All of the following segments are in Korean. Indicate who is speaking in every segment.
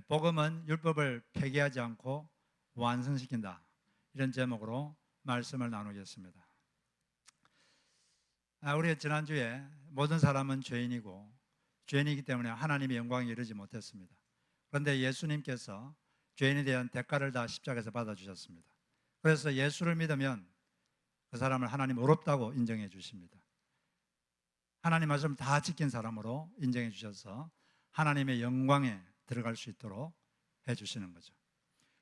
Speaker 1: 복음은 율법을 폐기하지 않고 완성시킨다. 이런 제목으로 말씀을 나누겠습니다. 우리가 지난주에 모든 사람은 죄인이고 죄인이기 때문에 하나님의 영광에 이르지 못했습니다. 그런데 예수님께서 죄인에 대한 대가를 다 십자가에서 받아주셨습니다. 그래서 예수를 믿으면 그 사람을 하나님 의롭다고 인정해 주십니다. 하나님 말씀을 다 지킨 사람으로 인정해 주셔서 하나님의 영광에 들어갈 수 있도록 해 주시는 거죠.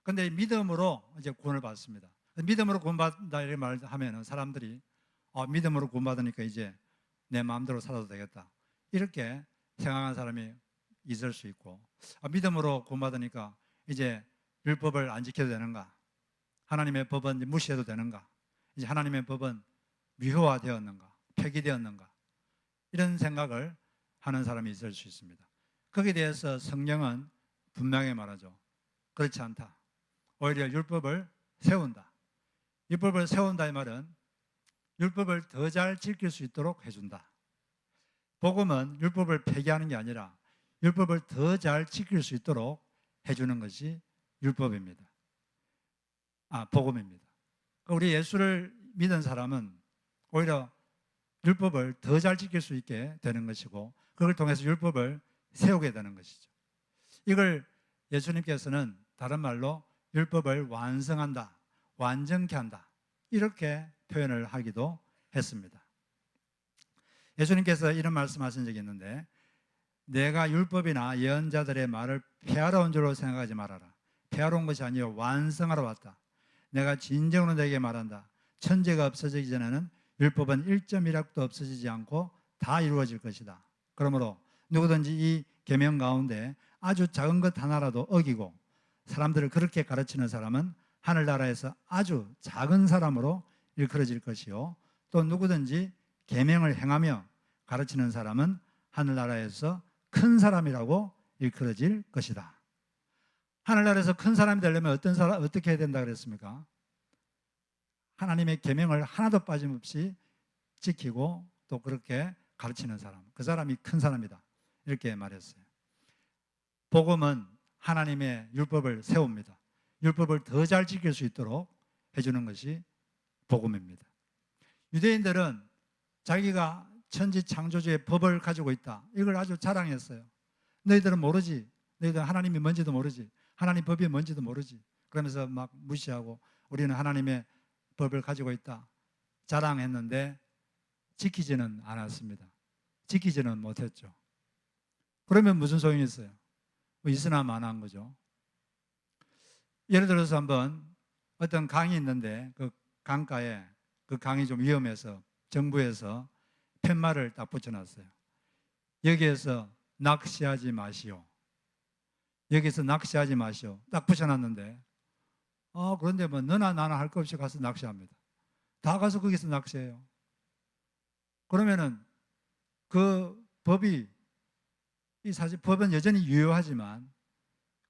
Speaker 1: 그런데 믿음으로 이제 구원을 받습니다. 믿음으로 구원받는다 이렇게 말하면 사람들이 믿음으로 구원받으니까 이제 내 마음대로 살아도 되겠다 이렇게 생각하는 사람이 있을 수 있고, 믿음으로 구원받으니까 이제 율법을 안 지켜도 되는가, 하나님의 법은 무시해도 되는가, 이제 하나님의 법은 미효화되었는가, 폐기되었는가, 이런 생각을 하는 사람이 있을 수 있습니다. 거기에 대해서 성경은 분명히 말하죠. 그렇지 않다. 오히려 율법을 세운다. 율법을 세운다의 말은 율법을 더 잘 지킬 수 있도록 해준다. 복음은 율법을 폐기하는 게 아니라 율법을 더 잘 지킬 수 있도록 해주는 것이 율법입니다. 복음입니다. 우리 예수를 믿은 사람은 오히려 율법을 더 잘 지킬 수 있게 되는 것이고, 그걸 통해서 율법을 세우게 되는 것이죠. 이걸 예수님께서는 다른 말로 율법을 완성한다, 완전케 한다, 이렇게 표현을 하기도 했습니다. 예수님께서 이런 말씀하신 적이 있는데, 내가 율법이나 예언자들의 말을 폐하러 온 줄로 생각하지 말아라. 폐하러 온 것이 아니요 완성하러 왔다. 내가 진정으로 너에게 말한다. 천지가 없어지기 전에는 율법은 1.1약도 없어지지 않고 다 이루어질 것이다. 그러므로 누구든지 이 계명 가운데 아주 작은 것 하나라도 어기고 사람들을 그렇게 가르치는 사람은 하늘나라에서 아주 작은 사람으로 일컬어질 것이요, 또 누구든지 계명을 행하며 가르치는 사람은 하늘나라에서 큰 사람이라고 일컬어질 것이다. 하늘나라에서 큰 사람이 되려면 어떻게 해야 된다 그랬습니까? 하나님의 계명을 하나도 빠짐없이 지키고 또 그렇게 가르치는 사람, 그 사람이 큰 사람이다, 이렇게 말했어요. 복음은 하나님의 율법을 세웁니다. 율법을 더 잘 지킬 수 있도록 해주는 것이 복음입니다. 유대인들은 자기가 천지 창조주의 법을 가지고 있다, 이걸 아주 자랑했어요. 너희들은 모르지, 너희들은 하나님이 뭔지도 모르지, 하나님 법이 뭔지도 모르지, 그러면서 막 무시하고 우리는 하나님의 법을 가지고 있다 자랑했는데 지키지는 않았습니다. 지키지는 못했죠. 그러면 무슨 소용이 있어요? 있으나 마나한 거죠. 예를 들어서 한번 어떤 강이 있는데 그 강가에 그 강이 좀 위험해서 정부에서 팻말을 딱 붙여놨어요. 여기에서 낚시하지 마시오. 여기서 낚시하지 마시오. 딱 붙여놨는데 그런데 뭐 너나 나나 할 것 없이 가서 낚시합니다. 다 가서 거기서 낚시해요. 그러면은 그 법이, 사실 법은 여전히 유효하지만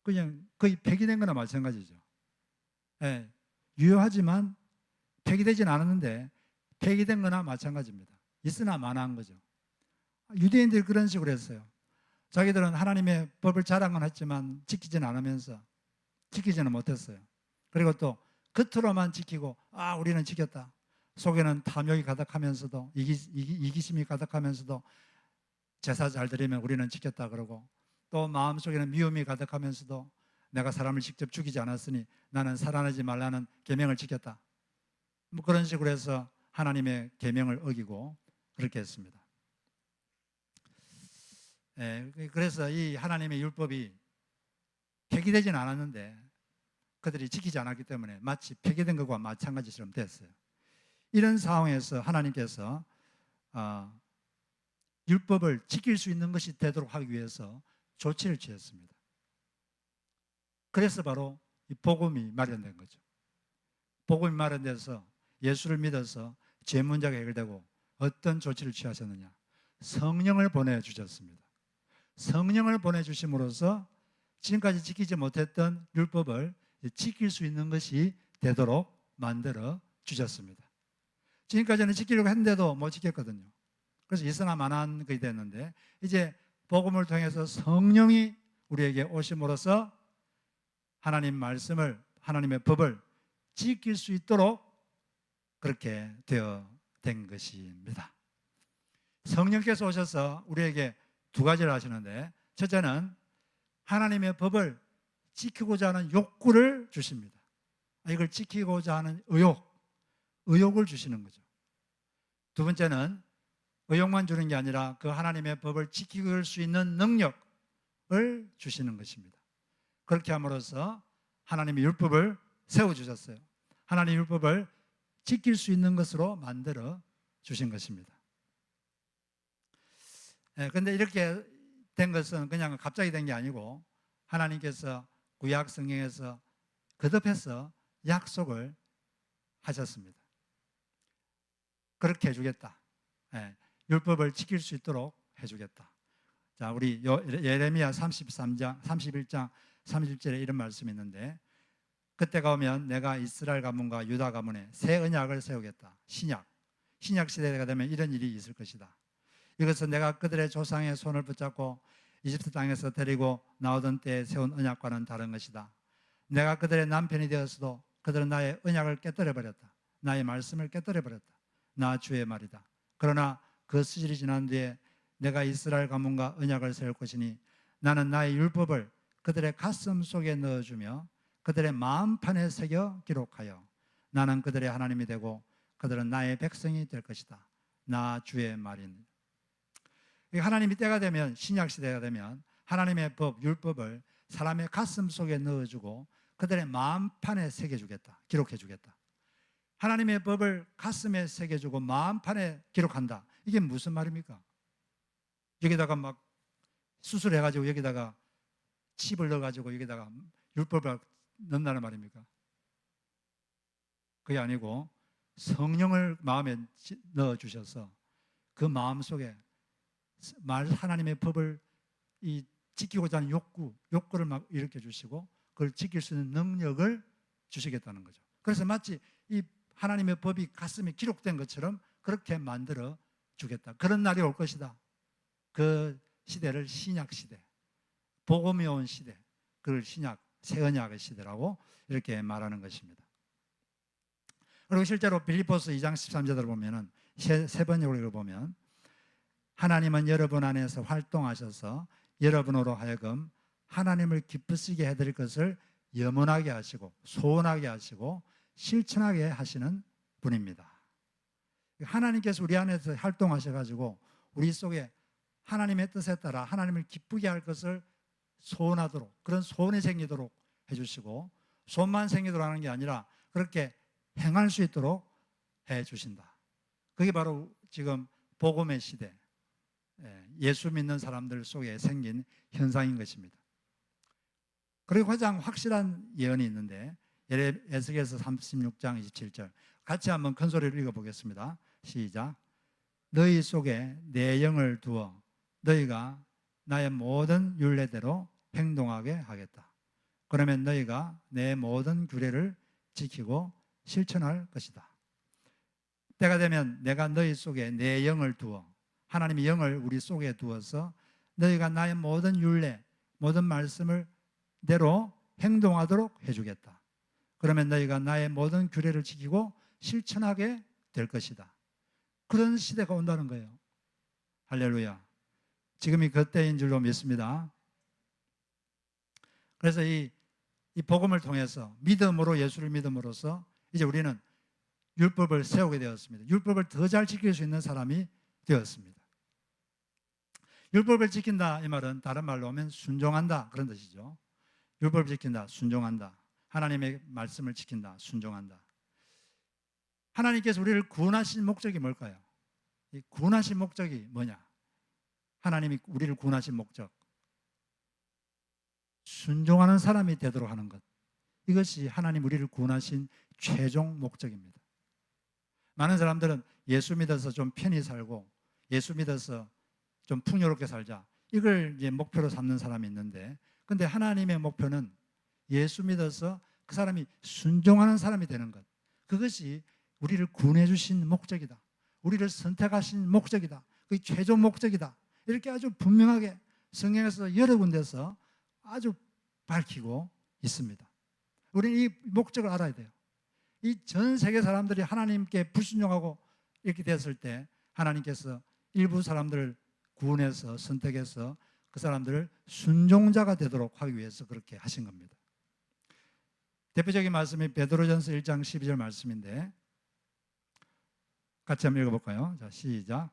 Speaker 1: 그냥 거의 폐기된 거나 마찬가지죠. 유효하지만 폐기되진 않았는데 폐기된 거나 마찬가지입니다. 있으나 마나한 거죠. 유대인들이 그런 식으로 했어요. 자기들은 하나님의 법을 자랑은 했지만 지키지는 않으면서 지키지는 못했어요. 그리고 또 겉으로만 지키고 우리는 지켰다, 속에는 탐욕이 가득하면서도 이기심이 가득하면서도 제사 잘 드리면 우리는 지켰다 그러고, 또 마음속에는 미움이 가득하면서도 내가 사람을 직접 죽이지 않았으니 나는 살아나지 말라는 계명을 지켰다, 뭐 그런 식으로 해서 하나님의 계명을 어기고 그렇게 했습니다. 그래서 이 하나님의 율법이 폐기되지는 않았는데 그들이 지키지 않았기 때문에 마치 폐기된 것과 마찬가지처럼 됐어요. 이런 상황에서 하나님께서 율법을 지킬 수 있는 것이 되도록 하기 위해서 조치를 취했습니다. 그래서 바로 이 복음이 마련된 거죠. 복음이 마련돼서 예수를 믿어서 죄 문제가 해결되고 어떤 조치를 취하셨느냐? 성령을 보내주셨습니다. 성령을 보내주심으로써 지금까지 지키지 못했던 율법을 지킬 수 있는 것이 되도록 만들어 주셨습니다. 지금까지는 지키려고 했는데도 못 지켰거든요. 그래서 있으나 마나한 것이 됐는데 이제 복음을 통해서 성령이 우리에게 오심으로써 하나님 말씀을, 하나님의 법을 지킬 수 있도록 그렇게 되어 된 것입니다. 성령께서 오셔서 우리에게 두 가지를 하시는데, 첫째는 하나님의 법을 지키고자 하는 욕구를 주십니다. 이걸 지키고자 하는 의욕을 주시는 거죠. 두 번째는 의욕만 주는 게 아니라 그 하나님의 법을 지킬 수 있는 능력을 주시는 것입니다. 그렇게 함으로써 하나님의 율법을 세워주셨어요. 하나님의 율법을 지킬 수 있는 것으로 만들어 주신 것입니다. 그런데 이렇게 된 것은 그냥 갑자기 된 게 아니고 하나님께서 구약 성경에서 거듭해서 약속을 하셨습니다. 그렇게 해주겠다. 율법을 지킬 수 있도록 해주겠다. 자, 우리 예레미야 33장, 31장 30절에 이런 말씀이 있는데, 그때가 오면 내가 이스라엘 가문과 유다 가문에 새 언약을 세우겠다. 신약 시대가 되면 이런 일이 있을 것이다. 이것은 내가 그들의 조상의 손을 붙잡고 이집트 땅에서 데리고 나오던 때에 세운 언약과는 다른 것이다. 내가 그들의 남편이 되었어도 그들은 나의 언약을 깨뜨려버렸다. 나의 말씀을 깨뜨려버렸다. 나 주의 말이다. 그러나 그 시절이 지난 뒤에 내가 이스라엘 가문과 언약을 세울 것이니 나는 나의 율법을 그들의 가슴 속에 넣어주며 그들의 마음판에 새겨 기록하여 나는 그들의 하나님이 되고 그들은 나의 백성이 될 것이다. 나 주의 말이니. 하나님이 때가 되면, 신약 시대가 되면 하나님의 법, 율법을 사람의 가슴 속에 넣어주고 그들의 마음판에 새겨주겠다. 기록해주겠다. 하나님의 법을 가슴에 새겨주고 마음판에 기록한다. 이게 무슨 말입니까? 여기다가 막 수술해가지고 여기다가 칩을 넣어가지고 여기다가 율법을 넣는다는 말입니까? 그게 아니고 성령을 마음에 넣어주셔서 그 마음속에 하나님의 법을 지키고자 하는 욕구를 막 일으켜 주시고 그걸 지킬 수 있는 능력을 주시겠다는 거죠. 그래서 마치 이 하나님의 법이 가슴에 기록된 것처럼 그렇게 만들어 주겠다. 그런 날이 올 것이다. 그 시대를 신약 시대, 복음이 온 시대, 그걸 신약, 새 언약의 시대라고 이렇게 말하는 것입니다. 그리고 실제로 빌립보서 2장 13절을 보면은 세 번역으로 읽어보면 하나님은 여러분 안에서 활동하셔서 여러분으로 하여금 하나님을 기쁘시게 해드릴 것을 염원하게 하시고 소원하게 하시고 실천하게 하시는 분입니다. 하나님께서 우리 안에서 활동하셔가지고 우리 속에 하나님의 뜻에 따라 하나님을 기쁘게 할 것을 소원하도록, 그런 소원이 생기도록 해주시고, 소원만 생기도록 하는 게 아니라 그렇게 행할 수 있도록 해주신다. 그게 바로 지금 복음의 시대, 예수 믿는 사람들 속에 생긴 현상인 것입니다. 그리고 가장 확실한 예언이 있는데 에스겔서 36장 27절 같이 한번 큰 소리로 읽어보겠습니다. 시작. 너희 속에 내 영을 두어 너희가 나의 모든 율례대로 행동하게 하겠다. 그러면 너희가 내 모든 규례를 지키고 실천할 것이다. 때가 되면 내가 너희 속에 내 영을 두어, 하나님의 영을 우리 속에 두어서 너희가 나의 모든 율례, 모든 말씀을 대로 행동하도록 해주겠다. 그러면 너희가 나의 모든 규례를 지키고 실천하게 될 것이다. 그런 시대가 온다는 거예요. 할렐루야. 지금이 그때인 줄로 믿습니다. 그래서 이 복음을 통해서 믿음으로, 예수를 믿음으로써 이제 우리는 율법을 세우게 되었습니다. 율법을 더 잘 지킬 수 있는 사람이 되었습니다. 율법을 지킨다 이 말은 다른 말로 하면 순종한다 그런 뜻이죠. 율법을 지킨다, 순종한다. 하나님의 말씀을 지킨다, 순종한다. 하나님께서 우리를 구원하신 목적이 뭘까요? 이 구원하신 목적이 뭐냐? 하나님이 우리를 구원하신 목적, 순종하는 사람이 되도록 하는 것. 이것이 하나님 우리를 구원하신 최종 목적입니다. 많은 사람들은 예수 믿어서 좀 편히 살고 예수 믿어서 좀 풍요롭게 살자, 이걸 이제 목표로 삼는 사람이 있는데, 근데 하나님의 목표는 예수 믿어서 그 사람이 순종하는 사람이 되는 것. 그것이 우리를 구원해 주신 목적이다. 우리를 선택하신 목적이다. 그게 최종 목적이다. 이렇게 아주 분명하게 성경에서 여러 군데서 아주 밝히고 있습니다. 우리는 이 목적을 알아야 돼요. 이 전 세계 사람들이 하나님께 불순종하고 이렇게 됐을 때 하나님께서 일부 사람들을 구원해서 선택해서 그 사람들을 순종자가 되도록 하기 위해서 그렇게 하신 겁니다. 대표적인 말씀이 베드로전서 1장 12절 말씀인데 같이 한번 읽어볼까요? 자, 시작.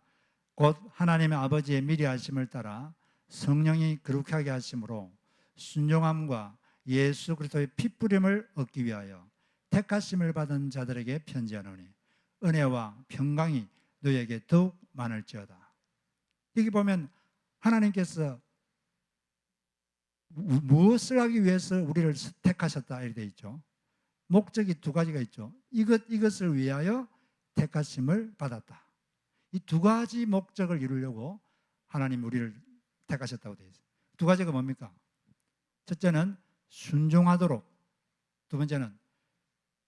Speaker 1: 곧 하나님의 아버지의 미리 하심을 따라 성령이 거룩하게 하심으로 순종함과 예수 그리스도의 피뿌림을 얻기 위하여 택하심을 받은 자들에게 편지하노니 은혜와 평강이 너에게 더욱 많을지어다. 여기 보면 하나님께서 무엇을 하기 위해서 우리를 택하셨다 이렇게 되어 있죠. 목적이 두 가지가 있죠. 이것을 위하여 택하심을 받았다. 이 두 가지 목적을 이루려고 하나님 우리를 택하셨다고 되어 있어요. 두 가지가 뭡니까? 첫째는 순종하도록, 두 번째는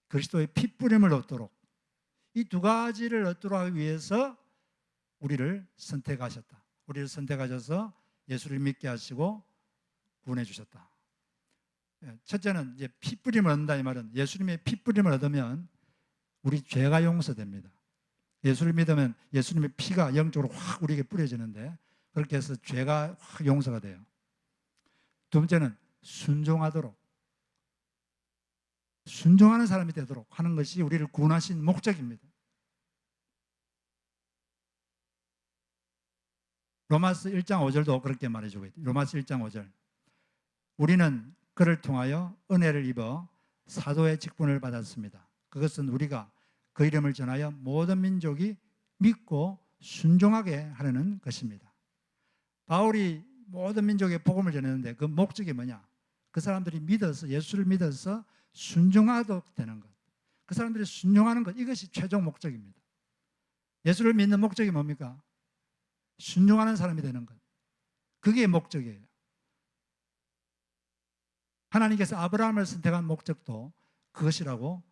Speaker 1: 그리스도의 피뿌림을 얻도록. 이 두 가지를 얻도록 하기 위해서 우리를 선택하셨다. 우리를 선택하셔서 예수를 믿게 하시고 구원해 주셨다. 첫째는 이제 피뿌림을 얻는다 이 말은 예수님의 피뿌림을 얻으면 우리 죄가 용서됩니다. 예수를 믿으면 예수님의 피가 영적으로 확 우리에게 뿌려지는데 그렇게 해서 죄가 확 용서가 돼요. 두 번째는 순종하도록, 순종하는 사람이 되도록 하는 것이 우리를 구원하신 목적입니다. 로마서 1장 5절도 그렇게 말해주고 있다. 로마서 1장 5절. 우리는 그를 통하여 은혜를 입어 사도의 직분을 받았습니다. 그것은 우리가 그 이름을 전하여 모든 민족이 믿고 순종하게 하려는 것입니다. 바울이 모든 민족에 복음을 전했는데 그 목적이 뭐냐? 그 사람들이 믿어서 예수를 믿어서 순종하도록 되는 것. 그 사람들이 순종하는 것, 이것이 최종 목적입니다. 예수를 믿는 목적이 뭡니까? 순종하는 사람이 되는 것. 그게 목적이에요. 하나님께서 아브라함을 선택한 목적도 그것이라고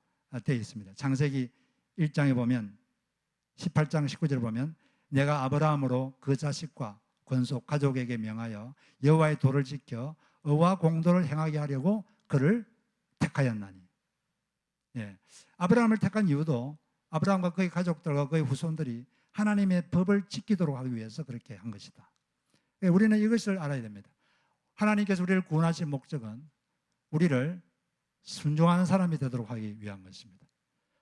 Speaker 1: 되어 있습니다. 창세기 1장에 보면 18장 19절에 보면 내가 아브라함으로 그 자식과 권속 가족에게 명하여 여호와의 도를 지켜 의와 공도를 행하게 하려고 그를 택하였나니. 예. 아브라함을 택한 이유도 아브라함과 그의 가족들과 그의 후손들이 하나님의 법을 지키도록 하기 위해서 그렇게 한 것이다. 예, 우리는 이것을 알아야 됩니다. 하나님께서 우리를 구원하신 목적은 우리를 순종하는 사람이 되도록 하기 위한 것입니다.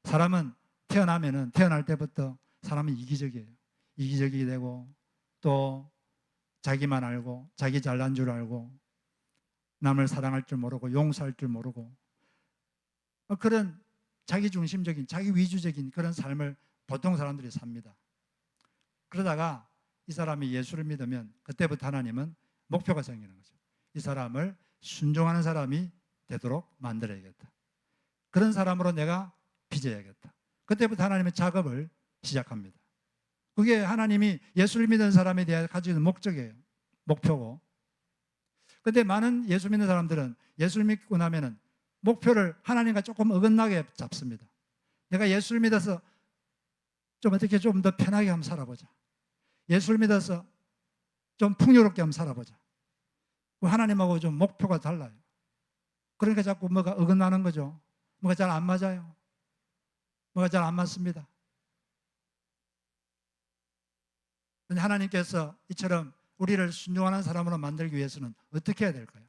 Speaker 1: 사람은 태어날 때부터 사람은 이기적이에요. 이기적이 되고 또 자기만 알고 자기 잘난 줄 알고 남을 사랑할 줄 모르고 용서할 줄 모르고 그런 자기중심적인 자기 위주적인 그런 삶을 보통 사람들이 삽니다. 그러다가 이 사람이 예수를 믿으면 그때부터 하나님은 목표가 생기는 거죠. 이 사람을 순종하는 사람이 되도록 만들어야겠다. 그런 사람으로 내가 빚어야겠다. 그때부터 하나님의 작업을 시작합니다. 그게 하나님이 예수를 믿는 사람에 대해 가지고 있는 목적이에요. 목표고. 그런데 많은 예수 믿는 사람들은 예수를 믿고 나면은 목표를 하나님과 조금 어긋나게 잡습니다. 내가 예수를 믿어서 좀 어떻게 좀 더 편하게 한번 살아보자. 예수를 믿어서 좀 풍요롭게 한번 살아보자. 하나님하고 좀 목표가 달라요. 그러니까 자꾸 뭐가 어긋나는 거죠. 뭐가 잘 안 맞아요. 뭐가 잘 안 맞습니다. 그런데 하나님께서 이처럼 우리를 순종하는 사람으로 만들기 위해서는 어떻게 해야 될까요?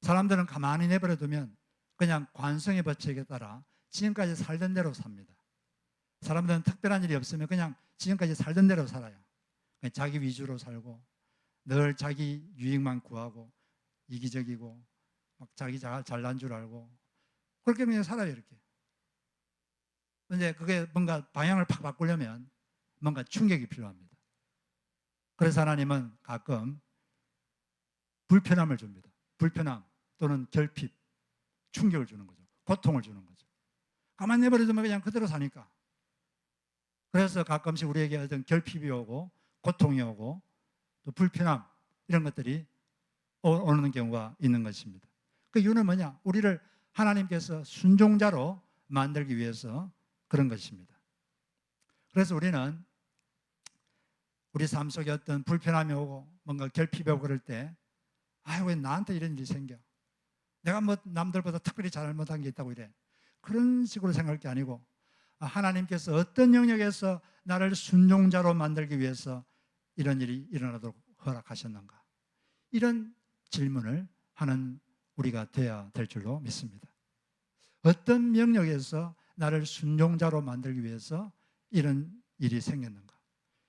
Speaker 1: 사람들은 가만히 내버려 두면 그냥 관성의 법칙에 따라 지금까지 살던 대로 삽니다. 사람들은 특별한 일이 없으면 그냥 지금까지 살던 대로 살아요. 그냥 자기 위주로 살고 늘 자기 유익만 구하고 이기적이고 막 자기 잘난 줄 알고 그렇게 그냥 살아요. 이렇게. 그런데 그게 뭔가 방향을 팍 바꾸려면 뭔가 충격이 필요합니다. 그래서 하나님은 가끔 불편함을 줍니다. 불편함 또는 결핍, 충격을 주는 거죠. 고통을 주는 거죠. 가만히 내버려두면 그냥 그대로 사니까. 그래서 가끔씩 우리에게 어떤 결핍이 오고 고통이 오고 또 불편함 이런 것들이 오는 경우가 있는 것입니다. 그 이유는 뭐냐? 우리를 하나님께서 순종자로 만들기 위해서 그런 것입니다. 그래서 우리는 우리 삶 속에 어떤 불편함이 오고 뭔가 결핍이 오고 그럴 때 왜 나한테 이런 일이 생겨? 내가 뭐 남들보다 특별히 잘못한 게 있다고 이래. 그런 식으로 생각할 게 아니고 하나님께서 어떤 영역에서 나를 순종자로 만들기 위해서 이런 일이 일어나도록 허락하셨는가? 이런 질문을 하는 우리가 되어야 될 줄로 믿습니다. 어떤 영역에서 나를 순종자로 만들기 위해서 이런 일이 생겼는가?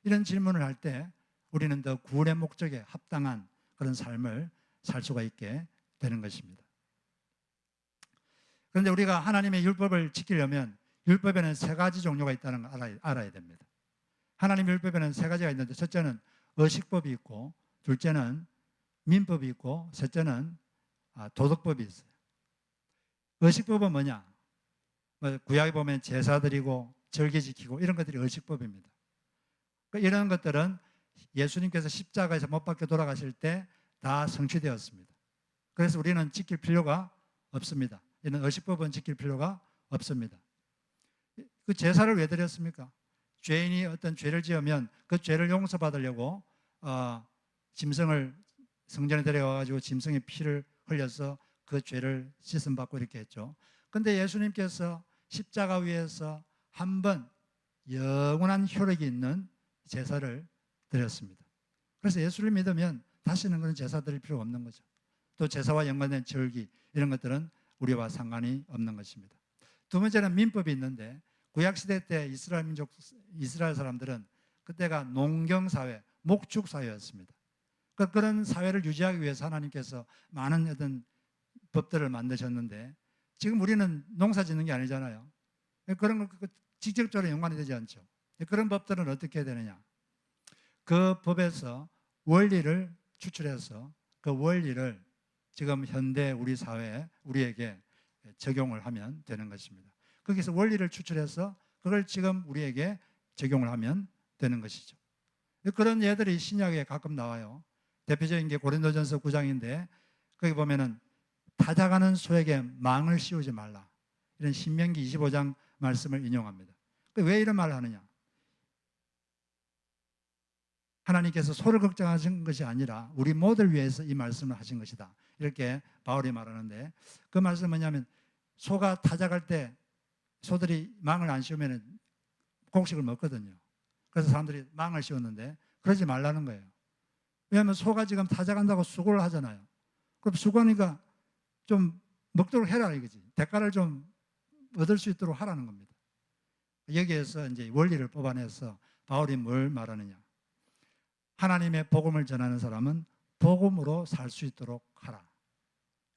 Speaker 1: 이런 질문을 할 때 우리는 더 구원의 목적에 합당한 그런 삶을 살 수가 있게 되는 것입니다. 그런데 우리가 하나님의 율법을 지키려면 율법에는 세 가지 종류가 있다는 걸 알아야 됩니다. 하나님의 율법에는 세 가지가 있는데 첫째는 의식법이 있고, 둘째는 민법이 있고, 셋째는 도덕법이 있어요. 의식법은 뭐냐? 구약에 보면 제사 드리고 절기 지키고 이런 것들이 의식법입니다. 이런 것들은 예수님께서 십자가에서 못 박혀 돌아가실 때 다 성취되었습니다. 그래서 우리는 지킬 필요가 없습니다. 이런 의식법은 지킬 필요가 없습니다. 그 제사를 왜 드렸습니까? 죄인이 어떤 죄를 지으면 그 죄를 용서받으려고 짐승을 성전에 데려와가지고 짐승의 피를 흘려서 그 죄를 씻음받고 이렇게 했죠. 그런데 예수님께서 십자가 위에서 한 번 영원한 효력이 있는 제사를 드렸습니다. 그래서 예수를 믿으면 다시는 그런 제사 드릴 필요가 없는 거죠. 또 제사와 연관된 절기 이런 것들은 우리와 상관이 없는 것입니다. 두 번째는 민법이 있는데 구약시대 때 이스라엘 사람들은 그때가 농경사회, 목축사회였습니다. 그런 사회를 유지하기 위해서 하나님께서 많은 어떤 법들을 만드셨는데 지금 우리는 농사 짓는 게 아니잖아요. 그런 거 직접적으로 연관이 되지 않죠. 그런 법들은 어떻게 해야 되느냐? 그 법에서 원리를 추출해서 그 원리를 지금 현대 우리 사회에 우리에게 적용을 하면 되는 것입니다. 거기서 원리를 추출해서 그걸 지금 우리에게 적용을 하면 되는 것이죠. 그런 예들이 신약에 가끔 나와요. 대표적인 게 고린도전서 9장인데 거기 보면은 타작하는 소에게 망을 씌우지 말라. 이런 신명기 25장 말씀을 인용합니다. 왜 이런 말을 하느냐? 하나님께서 소를 걱정하신 것이 아니라 우리 모두를 위해서 이 말씀을 하신 것이다. 이렇게 바울이 말하는데 그 말씀은 뭐냐면 소가 타작할 때 소들이 망을 안 씌우면 곡식을 먹거든요. 그래서 사람들이 망을 씌웠는데 그러지 말라는 거예요. 왜냐하면 소가 지금 타작한다고 수고를 하잖아요. 그럼 수고하니까 좀 먹도록 해라 이거지. 대가를 좀 얻을 수 있도록 하라는 겁니다. 여기에서 이제 원리를 뽑아내서 바울이 뭘 말하느냐? 하나님의 복음을 전하는 사람은 복음으로 살 수 있도록 하라.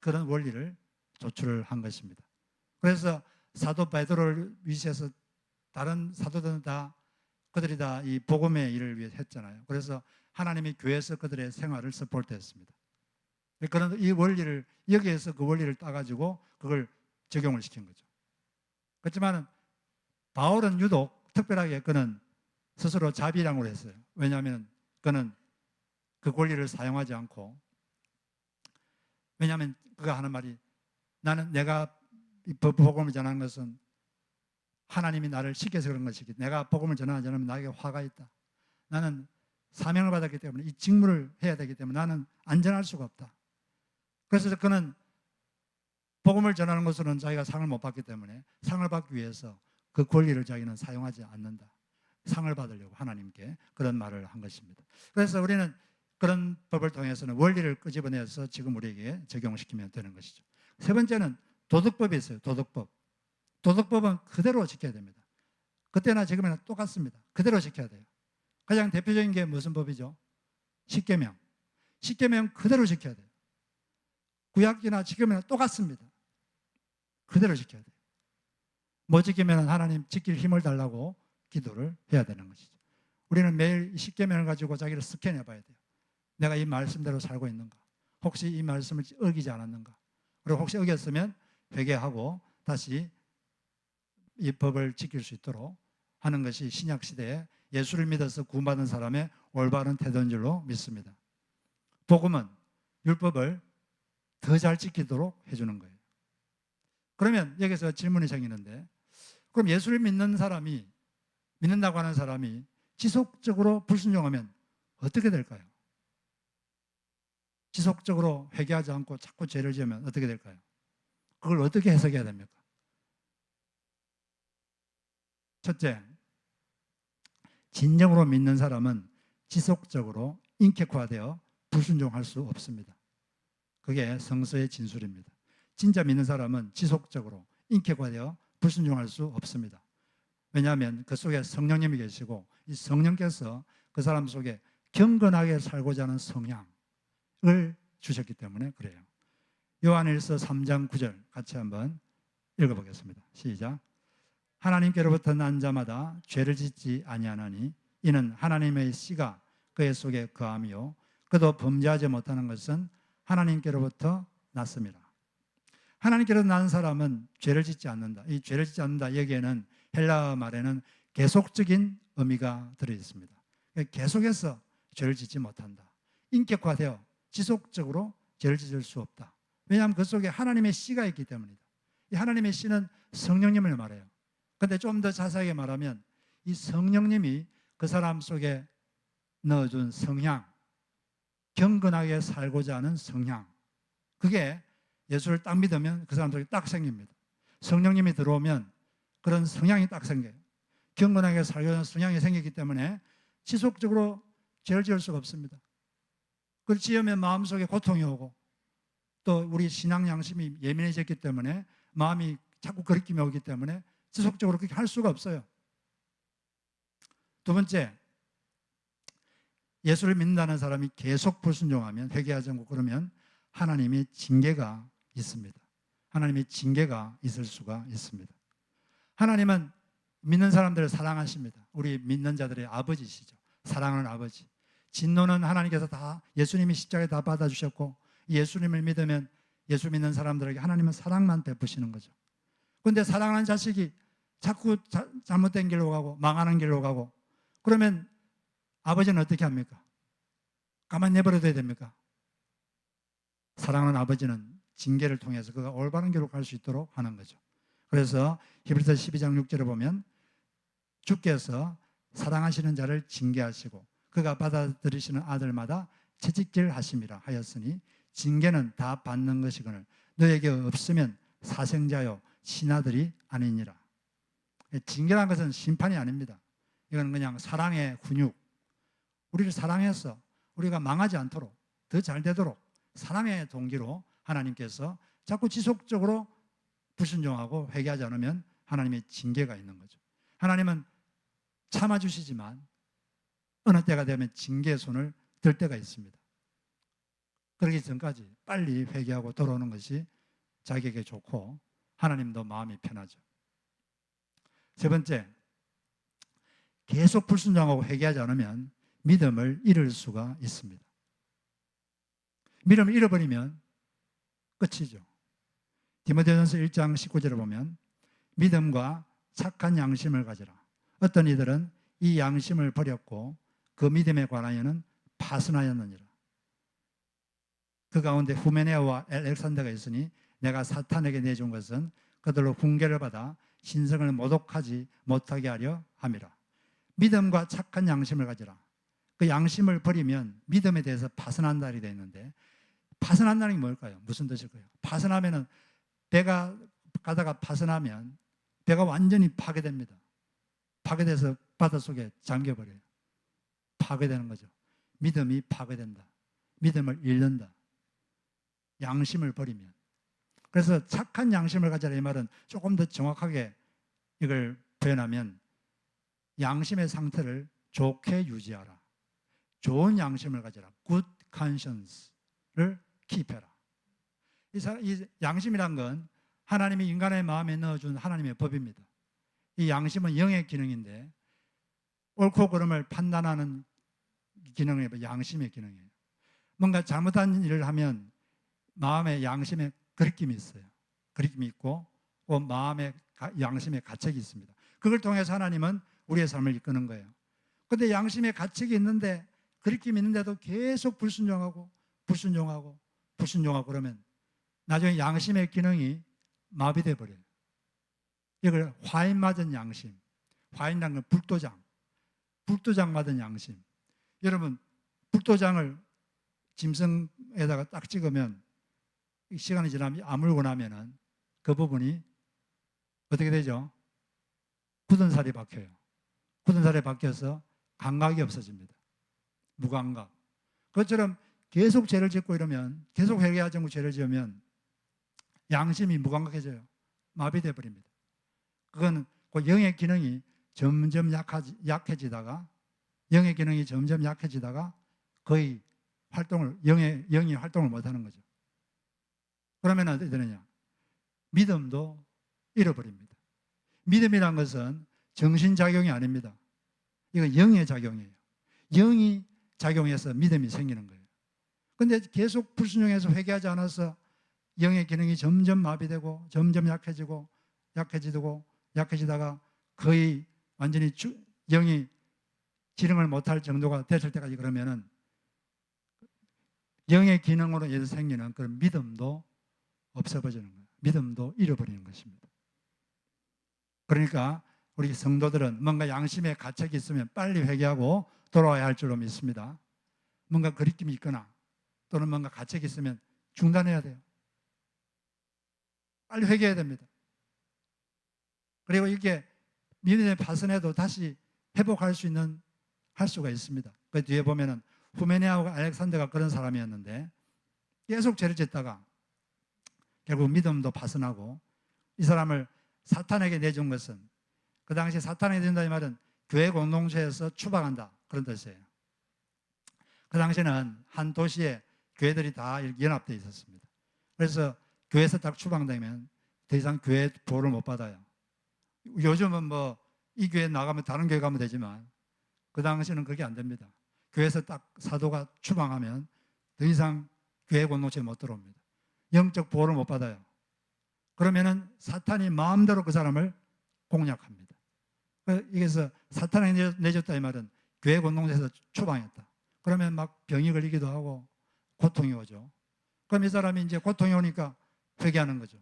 Speaker 1: 그런 원리를 조출을 한 것입니다. 그래서 사도 베드로를 위시해서 다른 사도들은 그들이 다 이 복음의 일을 위해 했잖아요. 그래서 하나님이 교회에서 그들의 생활을 서포트했습니다. 그런 이 원리를 여기에서 그 원리를 따가지고 그걸 적용을 시킨 거죠. 그렇지만 바울은 유독 특별하게 그는 스스로 자비량으로 했어요. 왜냐하면 그는 그 권리를 사용하지 않고, 왜냐하면 그가 하는 말이 나는 내가 복음을 전하는 것은 하나님이 나를 시켜서 그런 것이기 내가 복음을 전하지 않으면 나에게 화가 있다. 나는 사명을 받았기 때문에 이 직무를 해야 되기 때문에 나는 안전할 수가 없다. 그래서 그는 복음을 전하는 것으로는 자기가 상을 못 받기 때문에 상을 받기 위해서 그 권리를 자기는 사용하지 않는다. 상을 받으려고 하나님께 그런 말을 한 것입니다. 그래서 우리는 그런 법을 통해서는 원리를 끄집어내서 지금 우리에게 적용시키면 되는 것이죠. 세 번째는 도덕법이 있어요. 도덕법. 도덕법은 그대로 지켜야 됩니다. 그때나 지금이나 똑같습니다. 그대로 지켜야 돼요. 가장 대표적인 게 무슨 법이죠? 십계명. 십계명 그대로 지켜야 돼요. 구약이나 지금이나 똑같습니다. 그대로 지켜야 돼요. 뭐 지키면 하나님 지킬 힘을 달라고 기도를 해야 되는 것이죠. 우리는 매일 십계명을 가지고 자기를 스캔해 봐야 돼요. 내가 이 말씀대로 살고 있는가? 혹시 이 말씀을 어기지 않았는가? 그리고 혹시 어겼으면 회개하고 다시 이 법을 지킬 수 있도록 하는 것이 신약 시대에 예수를 믿어서 구원받은 사람의 올바른 태도인 줄로 믿습니다. 복음은 율법을 더 잘 지키도록 해주는 거예요. 그러면 여기서 질문이 생기는데 그럼 예수를 믿는다고 하는 사람이 지속적으로 불순종하면 어떻게 될까요? 지속적으로 회개하지 않고 자꾸 죄를 지으면 어떻게 될까요? 그걸 어떻게 해석해야 됩니까? 첫째, 진정으로 믿는 사람은 지속적으로 인격화되어 불순종할 수 없습니다. 그게 성서의 진술입니다. 진짜 믿는 사람은 지속적으로 인격화되어 불순종할 수 없습니다. 왜냐하면 그 속에 성령님이 계시고 이 성령께서 그 사람 속에 경건하게 살고자 하는 성향을 주셨기 때문에 그래요. 요한일서 3장 9절 같이 한번 읽어보겠습니다. 시작. 하나님께로부터 난 자마다 죄를 짓지 아니하나니 이는 하나님의 씨가 그의 속에 거함이요 그도 범죄하지 못하는 것은 하나님께로부터 났습니다. 하나님께로부터 난 사람은 죄를 짓지 않는다. 이 죄를 짓지 않는다 여기에는 헬라어 말에는 계속적인 의미가 들어있습니다. 계속해서 죄를 짓지 못한다. 인격화되어 지속적으로 죄를 짓을 수 없다. 왜냐하면 그 속에 하나님의 씨가 있기 때문이다. 이 하나님의 씨는 성령님을 말해요. 그런데 좀 더 자세하게 말하면 이 성령님이 그 사람 속에 넣어준 성향, 경건하게 살고자 하는 성향, 그게 예수를 딱 믿으면 그 사람 속에 딱 생깁니다. 성령님이 들어오면 그런 성향이 딱 생겨요. 경건하게 살고자 하는 성향이 생기기 때문에 지속적으로 죄를 지을 수가 없습니다. 그걸 지으면 마음속에 고통이 오고 또 우리 신앙 양심이 예민해졌기 때문에 마음이 자꾸 거리낌이 오기 때문에 지속적으로 그렇게 할 수가 없어요. 두 번째, 예수를 믿는다는 사람이 계속 불순종하면 회개하지 않고 그러면 하나님의 징계가 있습니다. 하나님의 징계가 있을 수가 있습니다. 하나님은 믿는 사람들을 사랑하십니다. 우리 믿는 자들의 아버지시죠. 사랑하는 아버지. 진노는 하나님께서 다 예수님이 십자가에 다 받아주셨고 예수님을 믿으면 예수 믿는 사람들에게 하나님은 사랑만 베푸시는 거죠. 그런데 사랑하는 자식이 자꾸 잘못된 길로 가고 망하는 길로 가고 그러면 아버지는 어떻게 합니까? 가만히 내버려둬야 됩니까? 사랑하는 아버지는 징계를 통해서 그가 올바른 길로 갈 수 있도록 하는 거죠. 그래서 히브리서 12장 6절에 보면 주께서 사랑하시는 자를 징계하시고 그가 받아들이시는 아들마다 채찍질 하심이라 하였으니 징계는 다 받는 것이거늘 너에게 없으면 사생자요 신하들이 아니니라. 징계라는 것은 심판이 아닙니다. 이건 그냥 사랑의 훈육. 우리를 사랑해서 우리가 망하지 않도록 더 잘 되도록 사랑의 동기로 하나님께서 자꾸 지속적으로 불순종하고 회개하지 않으면 하나님의 징계가 있는 거죠. 하나님은 참아주시지만 어느 때가 되면 징계의 손을 들 때가 있습니다. 그러기 전까지 빨리 회개하고 돌아오는 것이 자기에게 좋고 하나님도 마음이 편하죠. 세 번째, 계속 불순종하고 회개하지 않으면 믿음을 잃을 수가 있습니다. 믿음을 잃어버리면 끝이죠. 디모데전서 1장 19절을 보면 믿음과 착한 양심을 가지라. 어떤 이들은 이 양심을 버렸고 그 믿음에 관하여는 파선하였느니라. 그 가운데 후메네아와 알렉산더가 있으니 내가 사탄에게 내준 것은 그들로 훈계를 받아 신성을 모독하지 못하게 하려 함이라. 믿음과 착한 양심을 가지라. 그 양심을 버리면 믿음에 대해서 파선한다리 되어 있는데 파선한다는 게 뭘까요? 무슨 뜻일까요? 파선하면은 배가 가다가 파선하면 배가 완전히 파괴됩니다. 파괴돼서 바닷속에 잠겨버려요. 파괴되는 거죠. 믿음이 파괴된다. 믿음을 잃는다. 양심을 버리면. 그래서 착한 양심을 가져라 이 말은 조금 더 정확하게 이걸 표현하면 양심의 상태를 좋게 유지하라. 좋은 양심을 가져라. Good conscience를 킵해라. 이 양심이란 건 하나님이 인간의 마음에 넣어준 하나님의 법입니다. 이 양심은 영의 기능인데 옳고 그름을 판단하는 기능이 양심의 기능이에요. 뭔가 잘못한 일을 하면 마음에 양심에 거리낌이 있어요. 거리낌이 있고 마음에 양심의 가책이 있습니다. 그걸 통해서 하나님은 우리의 삶을 이끄는 거예요. 그런데 양심의 가책이 있는데 거리낌이 있는데도 계속 불순종하고 그러면 나중에 양심의 기능이 마비돼 버려요. 이걸 화인 맞은 양심. 화인이라는 건 불도장 맞은 양심. 여러분 불도장을 짐승에다가 딱 찍으면 시간이 지나면 아물고 나면은 그 부분이 어떻게 되죠? 굳은 살이 박혀요. 굳은 살이 박혀서 감각이 없어집니다. 무감각. 그것처럼 계속 죄를 짓고 이러면, 계속 회개하지 않고 죄를 지으면 양심이 무감각해져요. 마비돼 버립니다. 그건 그 영의 기능이 점점 약해지다가, 영의 기능이 점점 약해지다가 거의 영이 활동을 못하는 거죠. 그러면 어떻게 되느냐? 믿음도 잃어버립니다. 믿음이란 것은 정신작용이 아닙니다. 이건 영의 작용이에요. 영이 작용해서 믿음이 생기는 거예요. 그런데 계속 불순종해서 회개하지 않아서 영의 기능이 점점 마비되고 점점 약해지다가 거의 완전히 영이 기능을 못할 정도가 됐을 때까지 그러면은 영의 기능으로 인해서 생기는 그런 믿음도 없어버리는 거예요. 믿음도 잃어버리는 것입니다. 그러니까 우리 성도들은 뭔가 양심의 가책이 있으면 빨리 회개하고 돌아와야 할 줄로 믿습니다. 뭔가 거리낌이 있거나 또는 뭔가 가책이 있으면 중단해야 돼요. 빨리 회개해야 됩니다. 그리고 이게 믿음의 파선에도 다시 회복할 수가 있습니다. 그 뒤에 보면은 후메네아와 알렉산더가 그런 사람이었는데 계속 죄를 짓다가 결국 믿음도 파선하고 이 사람을 사탄에게 내준 것은, 그 당시 사탄에게 내준다 이 말은 교회 공동체에서 추방한다 그런 뜻이에요. 그 당시에는 한 도시에 교회들이 다 연합되어 있었습니다. 그래서 교회에서 딱 추방되면 더 이상 교회 보호를 못 받아요. 요즘은 뭐 이 교회 나가면 다른 교회 가면 되지만 그 당시에는 그게 안 됩니다. 교회에서 딱 사도가 추방하면 더 이상 교회 공동체에 못 들어옵니다. 영적 보호를 못 받아요. 그러면은 사탄이 마음대로 그 사람을 공략합니다. 그래서 사탄이 내줬다 이 말은 교회 공동체에서 추방했다. 그러면 막 병이 걸리기도 하고 고통이 오죠. 그럼 이 사람이 이제 고통이 오니까 회개하는 거죠.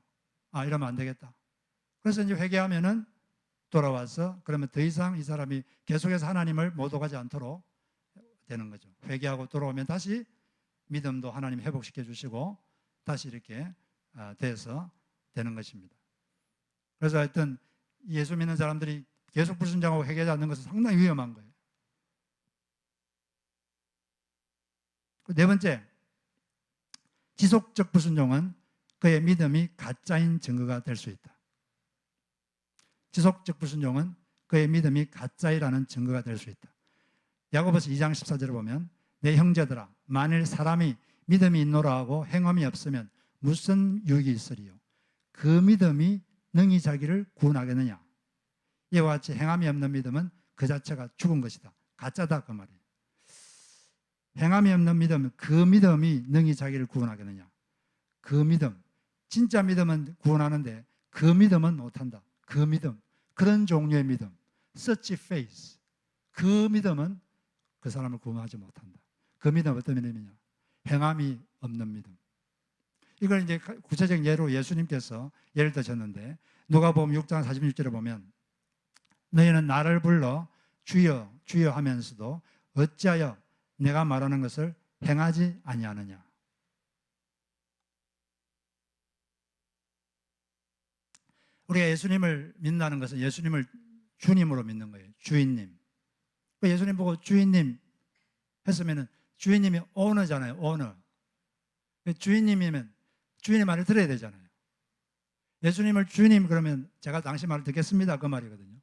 Speaker 1: 아, 이러면 안 되겠다. 그래서 이제 회개하면은 돌아와서 그러면 더 이상 이 사람이 계속해서 하나님을 못 오가지 않도록 되는 거죠. 회개하고 돌아오면 다시 믿음도 하나님 회복시켜 주시고 다시 이렇게 돼서 되는 것입니다. 그래서 하여튼 예수 믿는 사람들이 계속 불순종하고 회개하지 않는 것은 상당히 위험한 거예요. 네 번째, 지속적 불순종은 그의 믿음이 가짜인 증거가 될 수 있다. 지속적 불순종은 그의 믿음이 가짜이라는 증거가 될 수 있다. 야고보서 2장 14절을 보면 내 형제들아 만일 사람이 믿음이 있노라 하고 행함이 없으면 무슨 유익이 있으리요. 그 믿음이 능히 자기를 구원하겠느냐. 이와 같이 행함이 없는 믿음은 그 자체가 죽은 것이다. 가짜다 그 말이에요. 행함이 없는 믿음은 그 믿음이 능히 자기를 구원하겠느냐. 그 믿음, 진짜 믿음은 구원하는데 그 믿음은 못한다. 그 믿음, 그런 종류의 믿음, such faith, 그 믿음은 그 사람을 구원하지 못한다. 그 믿음은 어떤 믿음이냐? 행함이 없는 믿음. 이걸 이제 구체적인 예로 예수님께서 예를 드셨는데 누가복음 6장 46절에 보면 너희는 나를 불러 주여 주여 하면서도 어찌하여 내가 말하는 것을 행하지 아니하느냐. 우리가 예수님을 믿는다는 것은 예수님을 주님으로 믿는 거예요. 주인님. 예수님 보고 주인님 했으면 주인님이 오너잖아요. 오너. 주인님이면 주인의 말을 들어야 되잖아요. 예수님을 주님 그러면 제가 당신 말을 듣겠습니다. 그 말이거든요.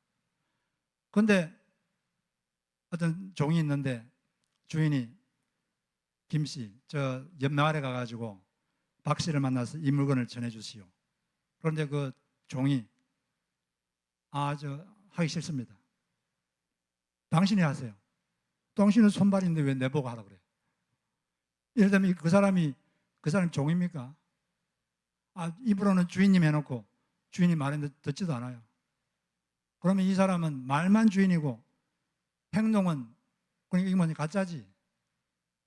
Speaker 1: 그런데 어떤 종이 있는데 주인이 김씨 저 옆 마을에 가가지고 박 씨를 만나서 이 물건을 전해주시오. 그런데 그 종이 저 하기 싫습니다. 당신이 하세요. 당신은 손발인데 왜 내보고 하라 그래? 예를 들면 그 사람 종입니까? 입으로는 주인님 해놓고 주인이 말했는데 듣지도 않아요. 그러면 이 사람은 말만 주인이고 행동은 그러니까 이건 가짜지.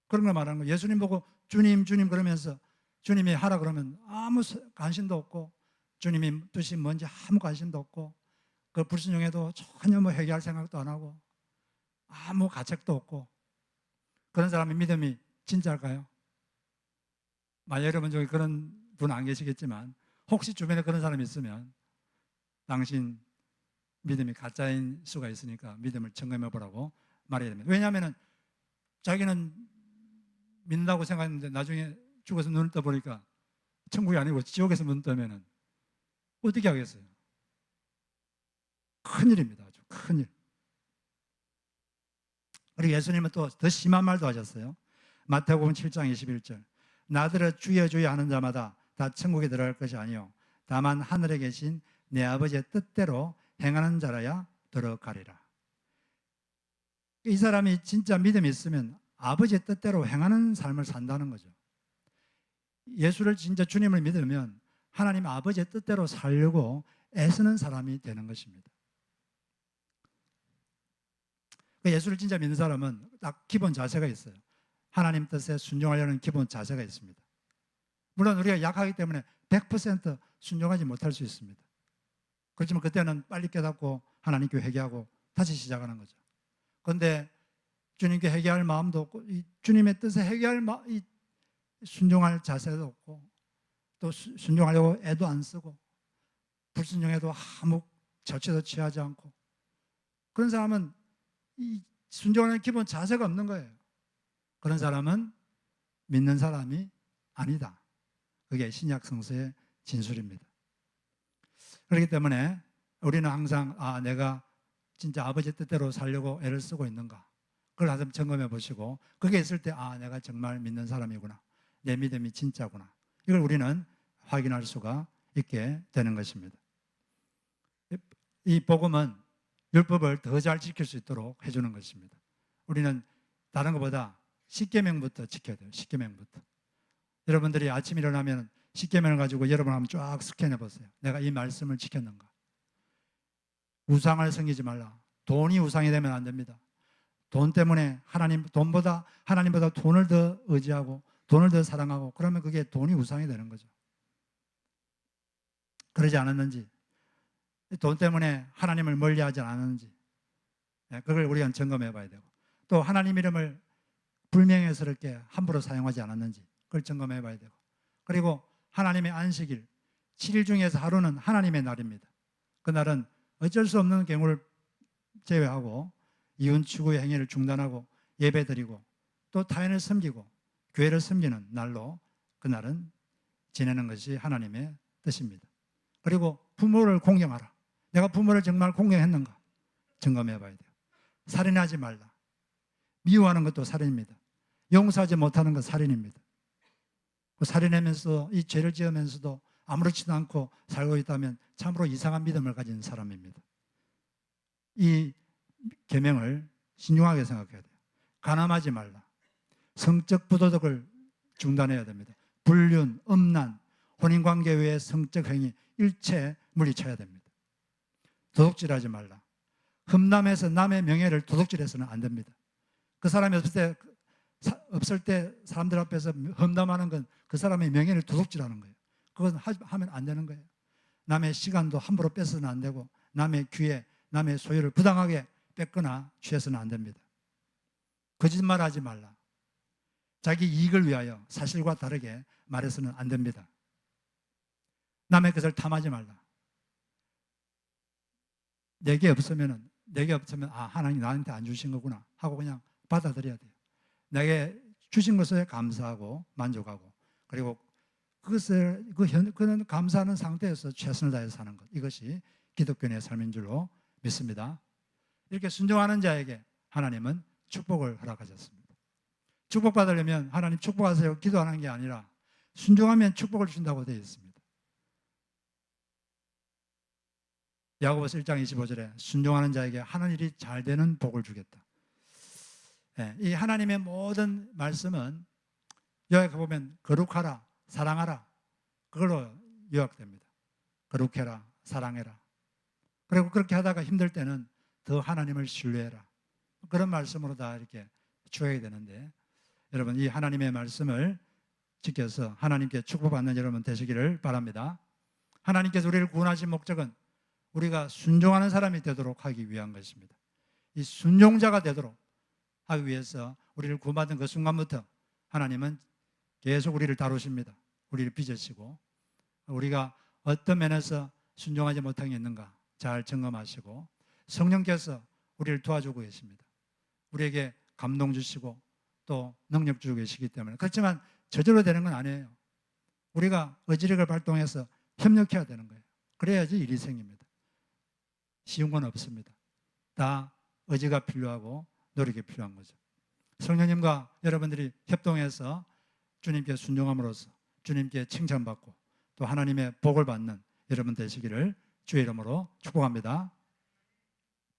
Speaker 1: 그런 걸 말하는 거예요. 예수님 보고 주님 주님 그러면서 주님이 하라 그러면 아무 관심도 없고 주님이 뜻이 뭔지 아무 관심도 없고 그 불순종해도 전혀 뭐 회개할 생각도 안 하고 아무 가책도 없고 그런 사람의 믿음이 진짜일까요? 만약 여러분 중에 그런 분 안 계시겠지만 혹시 주변에 그런 사람이 있으면 당신 믿음이 가짜인 수가 있으니까 믿음을 점검해 보라고 말해야 됩니다. 왜냐하면 자기는 믿는다고 생각했는데 나중에 죽어서 눈을 떠보니까 천국이 아니고 지옥에서 눈 뜨면 어떻게 하겠어요? 큰일입니다. 아주 큰일. 그리고 예수님은 또 더 심한 말도 하셨어요. 마태복음 7장 21절. 나더러 주여 주여 하는 자마다 다 천국에 들어갈 것이 아니요 다만 하늘에 계신 내 아버지의 뜻대로 행하는 자라야 들어가리라. 이 사람이 진짜 믿음이 있으면 아버지의 뜻대로 행하는 삶을 산다는 거죠. 예수를 진짜 주님을 믿으면 하나님 아버지의 뜻대로 살려고 애쓰는 사람이 되는 것입니다. 예수를 진짜 믿는 사람은 딱 기본 자세가 있어요. 하나님 뜻에 순종하려는 기본 자세가 있습니다. 물론 우리가 약하기 때문에 100% 순종하지 못할 수 있습니다. 그렇지만 그때는 빨리 깨닫고 하나님께 회개하고 다시 시작하는 거죠. 그런데 주님께 회개할 마음도 없고 주님의 뜻에 회개할 순종할 자세도 없고 또 순종하려고 애도 안 쓰고 불순종해도 아무 조치도 취하지 않고 그런 사람은 이 순종하는 기본 자세가 없는 거예요. 그런 사람은 믿는 사람이 아니다. 그게 신약 성서의 진술입니다. 그렇기 때문에 우리는 항상 내가 진짜 아버지 뜻대로 살려고 애를 쓰고 있는가 그걸 한번 점검해 보시고 그게 있을 때 내가 정말 믿는 사람이구나. 내 믿음이 진짜구나. 이걸 우리는 확인할 수가 있게 되는 것입니다. 이 복음은 율법을 더 잘 지킬 수 있도록 해주는 것입니다. 우리는 다른 것보다 십계명부터 지켜야 돼요. 십계명부터. 여러분들이 아침 일어나면 십계명을 가지고 여러분 한번 쫙 스캔해 보세요. 내가 이 말씀을 지켰는가? 우상을 섬기지 말라. 돈이 우상이 되면 안 됩니다. 돈 때문에 돈보다 하나님보다 돈을 더 의지하고 돈을 더 사랑하고 그러면 그게 돈이 우상이 되는 거죠. 그러지 않았는지, 돈 때문에 하나님을 멀리하지 않았는지 그걸 우리가 점검해 봐야 되고 또 하나님 이름을 불명예스럽게 함부로 사용하지 않았는지 그걸 점검해 봐야 되고 그리고 하나님의 안식일 7일 중에서 하루는 하나님의 날입니다. 그날은 어쩔 수 없는 경우를 제외하고 이웃 추구의 행위를 중단하고 예배드리고 또 타인을 섬기고 교회를 섬기는 날로 그날은 지내는 것이 하나님의 뜻입니다. 그리고 부모를 공경하라. 내가 부모를 정말 공경했는가 점검해 봐야 돼요. 살인하지 말라. 미워하는 것도 살인입니다. 용서하지 못하는 것 살인입니다. 살인하면서 이 죄를 지으면서도 아무렇지도 않고 살고 있다면 참으로 이상한 믿음을 가진 사람입니다. 이 계명을 신중하게 생각해야 돼요. 간음하지 말라. 성적 부도덕을 중단해야 됩니다. 불륜, 음란, 혼인관계 외의 성적 행위 일체 물리쳐야 됩니다. 도둑질하지 말라. 흠남해서 남의 명예를 도둑질해서는 안 됩니다. 그 사람이 없을 때 사람들 앞에서 험담하는 건 그 사람의 명예를 도둑질하는 거예요. 그건 하면 안 되는 거예요. 남의 시간도 함부로 뺏어서는 안 되고 남의 기회, 남의 소유를 부당하게 뺏거나 취해서는 안 됩니다. 거짓말하지 말라. 자기 이익을 위하여 사실과 다르게 말해서는 안 됩니다. 남의 것을 탐하지 말라. 내게 없으면 하나님 나한테 안 주신 거구나 하고 그냥 받아들여야 돼요. 내게 주신 것에 감사하고 만족하고 그리고 그는 감사하는 상태에서 최선을 다해서 사는 것 이것이 기독교인의 삶인 줄로 믿습니다. 이렇게 순종하는 자에게 하나님은 축복을 허락하셨습니다. 축복받으려면 하나님 축복하세요 기도하는 게 아니라 순종하면 축복을 준다고 되어 있습니다. 야고보서 1장 25절에 순종하는 자에게 하는 일이 잘 되는 복을 주겠다. 이 하나님의 모든 말씀은 요약해 보면 거룩하라, 사랑하라 그걸로 요약됩니다. 거룩해라, 사랑해라. 그리고 그렇게 하다가 힘들 때는 더 하나님을 신뢰해라. 그런 말씀으로 다 이렇게 추억이 되는데 여러분 이 하나님의 말씀을 지켜서 하나님께 축복받는 여러분 되시기를 바랍니다. 하나님께서 우리를 구원하신 목적은 우리가 순종하는 사람이 되도록 하기 위한 것입니다. 이 순종자가 되도록 하기 위해서 우리를 구원받은 그 순간부터 하나님은 계속 우리를 다루십니다. 우리를 빚으시고 우리가 어떤 면에서 순종하지 못한 게 있는가 잘 점검하시고 성령께서 우리를 도와주고 계십니다. 우리에게 감동 주시고 또 능력 주고 계시기 때문에 그렇지만 저절로 되는 건 아니에요. 우리가 의지력을 발동해서 협력해야 되는 거예요. 그래야지 일이 생깁니다. 쉬운 건 없습니다. 다 의지가 필요하고 노력이 필요한 거죠. 성령님과 여러분들이 협동해서 주님께 순종함으로써 주님께 칭찬받고 또 하나님의 복을 받는 여러분 되시기를 주의 이름으로 축복합니다.